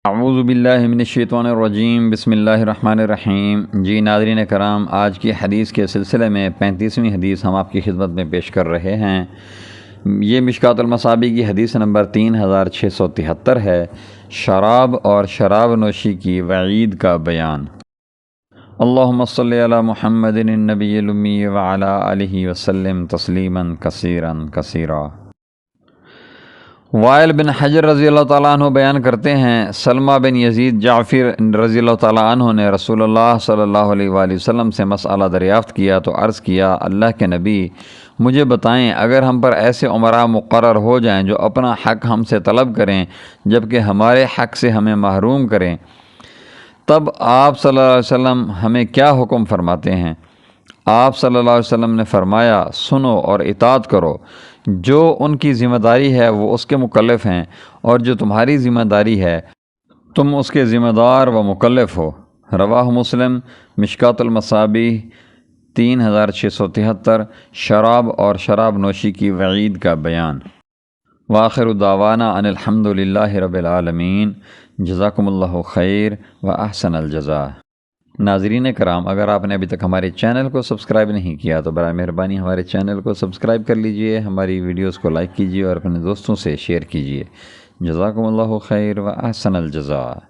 اعوذ باللہ من الشیطان الرجیم، بسم اللہ الرحمن الرحیم۔ جی ناظرین کرام، آج کی حدیث کے سلسلے میں 35ویں حدیث ہم آپ کی خدمت میں پیش کر رہے ہیں۔ یہ مشکوٰۃ المصابیح کی حدیث نمبر 3673 ہے، شراب اور شراب نوشی کی وعید کا بیان۔ اللہم صلی علی محمد النبی الامی وعلی آلہ وسلم تسلیما کثیرا کثیرا۔ وائل بن حجر رضی اللہ تعالیٰ عنہ بیان کرتے ہیں، سلمہ بن یزید جعفر رضی اللہ تعالیٰ عنہ نے رسول اللہ صلی اللہ علیہ وآلہ وسلم سے مسئلہ دریافت کیا تو عرض کیا، اللہ کے نبی، مجھے بتائیں اگر ہم پر ایسے عمراء مقرر ہو جائیں جو اپنا حق ہم سے طلب کریں جبکہ ہمارے حق سے ہمیں محروم کریں، تب آپ صلی اللہ علیہ وسلم ہمیں کیا حکم فرماتے ہیں؟ آپ صلی اللہ علیہ وسلم نے فرمایا، سنو اور اطاعت کرو، جو ان کی ذمہ داری ہے وہ اس کے مکلف ہیں، اور جو تمہاری ذمہ داری ہے تم اس کے ذمہ دار و مکلف ہو۔ رواہ مسلم۔ مشکوٰۃ المصابیح 3673، شراب اور شراب نوشی کی وعید کا بیان۔ وآخر دعوانا ان الحمد للہ رب العالمین۔ جزاکم اللہ خیر و احسن الجزاء۔ ناظرین کرام، اگر آپ نے ابھی تک ہمارے چینل کو سبسکرائب نہیں کیا تو برائے مہربانی ہمارے چینل کو سبسکرائب کر لیجئے، ہماری ویڈیوز کو لائک کیجئے اور اپنے دوستوں سے شیئر کیجئے۔ جزاکم اللہ خیر و احسن الجزاء۔